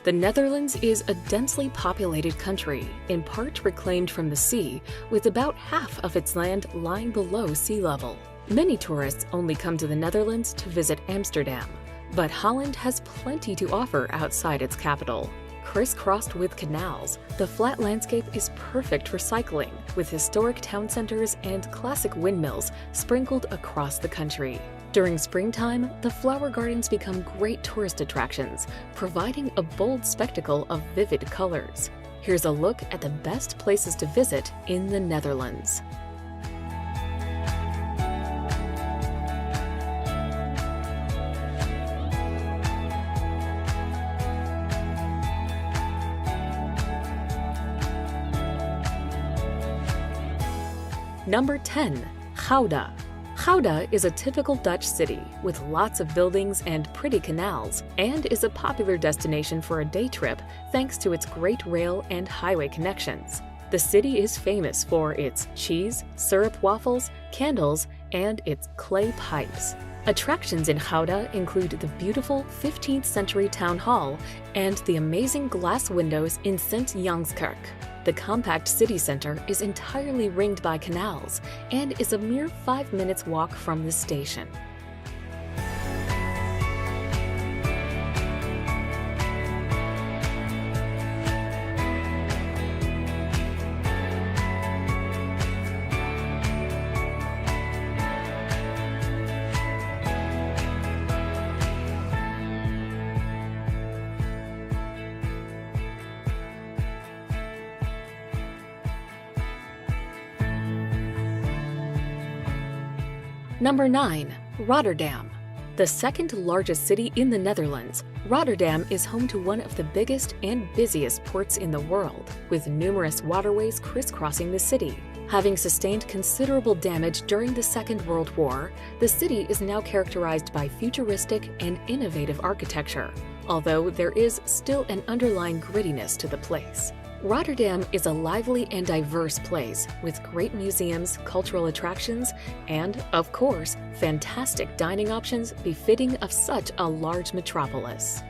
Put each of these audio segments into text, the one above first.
The Netherlands is a densely populated country, in part reclaimed from the sea, with about half of its land lying below sea level. Many tourists only come to the Netherlands to visit Amsterdam, but Holland has plenty to offer outside its capital. Crisscrossed with canals, the flat landscape is perfect for cycling, with historic town centers and classic windmills sprinkled across the country. During springtime, the flower gardens become great tourist attractions, providing a bold spectacle of vivid colors. Here's a look at the best places to visit in the Netherlands. Number 10. Gouda. Gouda is a typical Dutch city with lots of buildings and pretty canals, and is a popular destination for a day trip thanks to its great rail and highway connections. The city is famous for its cheese, syrup waffles, candles, and its clay pipes. Attractions in Gouda include the beautiful 15th century town hall and the amazing glass windows in St. Janskerk. The compact city center is entirely ringed by canals and is a mere 5 minutes walk from the station. Number 9. Rotterdam. The second largest city in the Netherlands, Rotterdam is home to one of the biggest and busiest ports in the world, with numerous waterways crisscrossing the city. Having sustained considerable damage during the Second World War, the city is now characterized by futuristic and innovative architecture, although there is still an underlying grittiness to the place. Rotterdam is a lively and diverse place with great museums, cultural attractions, and, of course, fantastic dining options befitting of such a large metropolis.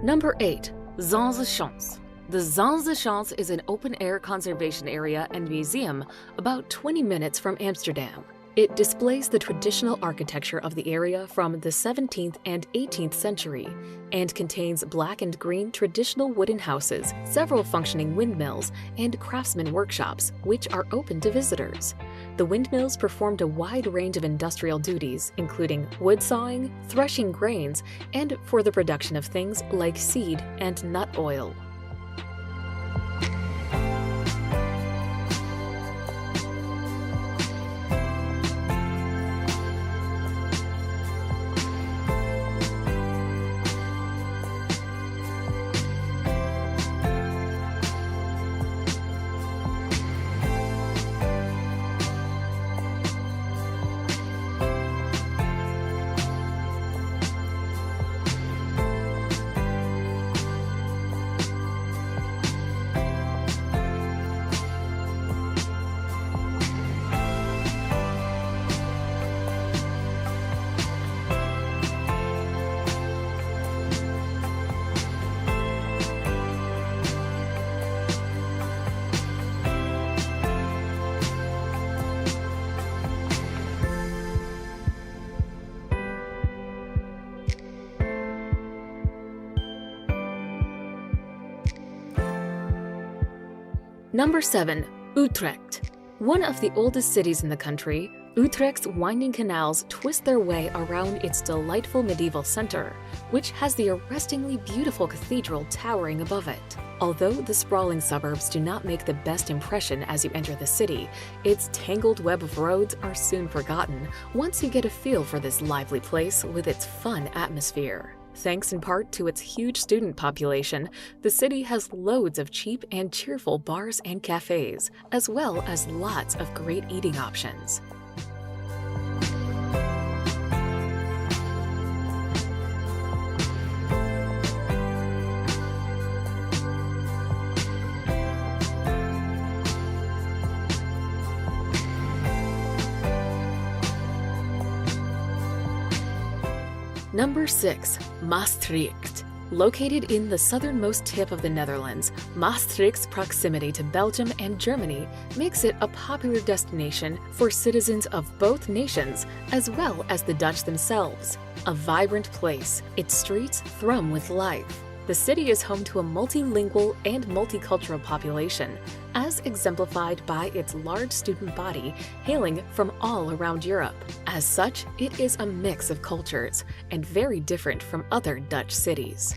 Number 8. Zaanse Schans. The Zaanse Schans is an open-air conservation area and museum about 20 minutes from Amsterdam. It displays the traditional architecture of the area from the 17th and 18th century and contains black and green traditional wooden houses, several functioning windmills, and craftsmen workshops, which are open to visitors. The windmills performed a wide range of industrial duties, including wood sawing, threshing grains, and for the production of things like seed and nut oil. Number 7. Utrecht. One of the oldest cities in the country, Utrecht's winding canals twist their way around its delightful medieval center, which has the arrestingly beautiful cathedral towering above it. Although the sprawling suburbs do not make the best impression as you enter the city, its tangled web of roads are soon forgotten once you get a feel for this lively place with its fun atmosphere. Thanks in part to its huge student population, the city has loads of cheap and cheerful bars and cafes, as well as lots of great eating options. Number 6. Maastricht. Located in the southernmost tip of the Netherlands, Maastricht's proximity to Belgium and Germany makes it a popular destination for citizens of both nations as well as the Dutch themselves. A vibrant place, its streets thrum with life. The city is home to a multilingual and multicultural population, as exemplified by its large student body hailing from all around Europe. As such, it is a mix of cultures and very different from other Dutch cities.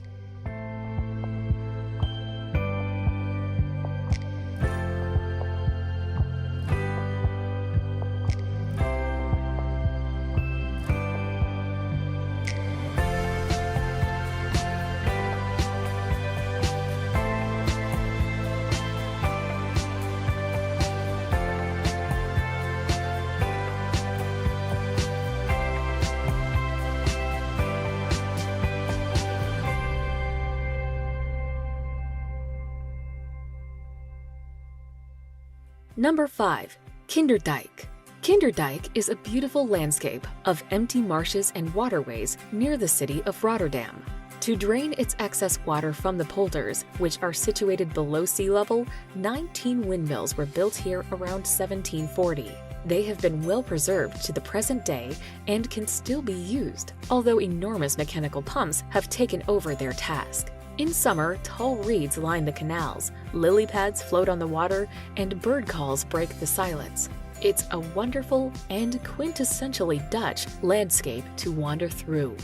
Number 5. Kinderdijk. Kinderdijk is a beautiful landscape of empty marshes and waterways near the city of Rotterdam. To drain its excess water from the polders, which are situated below sea level, 19 windmills were built here around 1740. They have been well preserved to the present day and can still be used, although enormous mechanical pumps have taken over their task. In summer, tall reeds line the canals, lily pads float on the water, and bird calls break the silence. It's a wonderful and quintessentially Dutch landscape to wander through.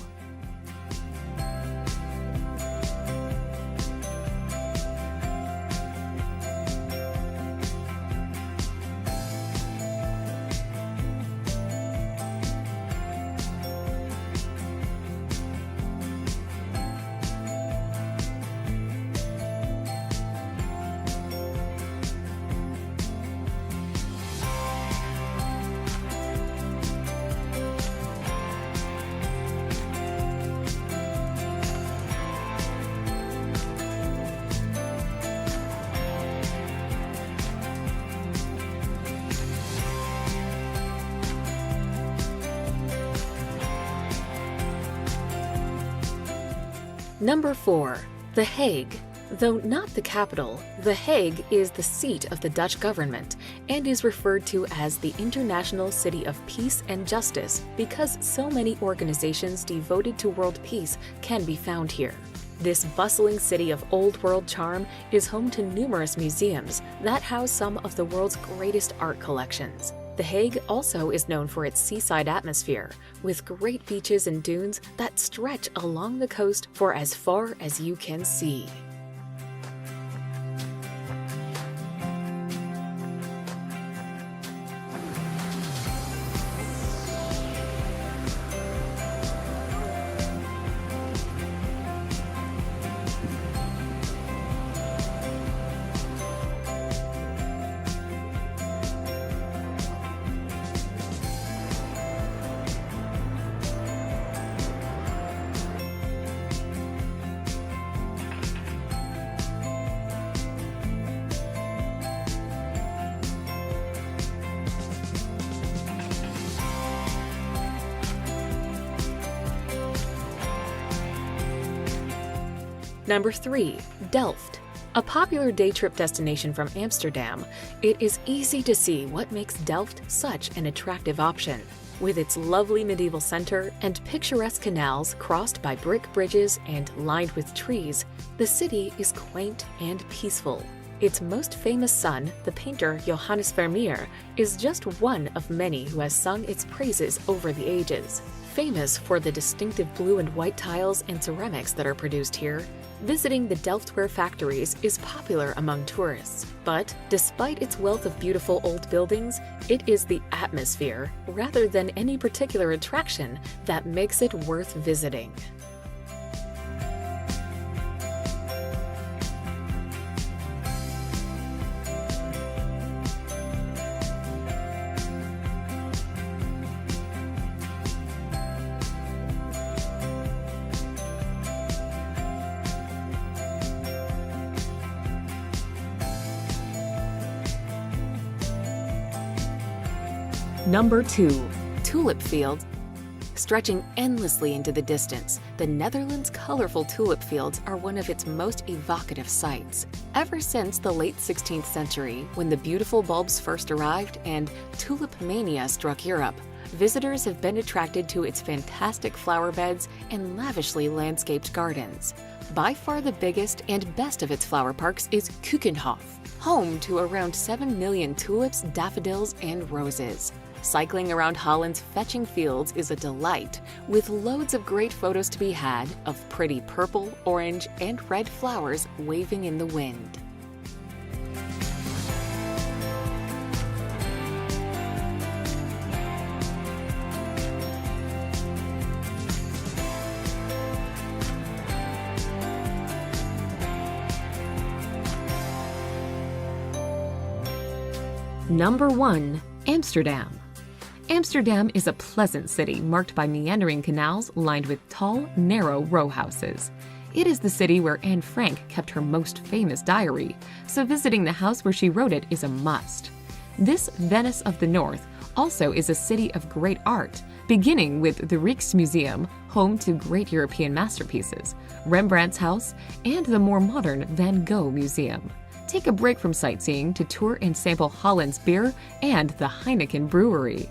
Number 4. The Hague. Though not the capital, The Hague is the seat of the Dutch government and is referred to as the International City of Peace and Justice because so many organizations devoted to world peace can be found here. This bustling city of old world charm is home to numerous museums that house some of the world's greatest art collections. The Hague also is known for its seaside atmosphere, with great beaches and dunes that stretch along the coast for as far as you can see. Number 3. Delft. A popular day trip destination from Amsterdam, it is easy to see what makes Delft such an attractive option. With its lovely medieval center and picturesque canals crossed by brick bridges and lined with trees, the city is quaint and peaceful. Its most famous son, the painter Johannes Vermeer, is just one of many who has sung its praises over the ages. Famous for the distinctive blue and white tiles and ceramics that are produced here, visiting the Delftware factories is popular among tourists. But despite its wealth of beautiful old buildings, it is the atmosphere, rather than any particular attraction, that makes it worth visiting. Number 2. Tulip fields. Stretching endlessly into the distance, the Netherlands' colorful tulip fields are one of its most evocative sights. Ever since the late 16th century, when the beautiful bulbs first arrived and tulip mania struck Europe, visitors have been attracted to its fantastic flower beds and lavishly landscaped gardens. By far the biggest and best of its flower parks is Keukenhof, home to around 7 million tulips, daffodils, and roses. Cycling around Holland's fetching fields is a delight, with loads of great photos to be had of pretty purple, orange, and red flowers waving in the wind. Number 1. Amsterdam. Amsterdam is a pleasant city marked by meandering canals lined with tall, narrow row houses. It is the city where Anne Frank kept her most famous diary, so visiting the house where she wrote it is a must. This Venice of the North also is a city of great art, beginning with the Rijks Museum, home to great European masterpieces, Rembrandt's house, and the more modern Van Gogh Museum. Take a break from sightseeing to tour and sample Holland's beer and the Heineken Brewery.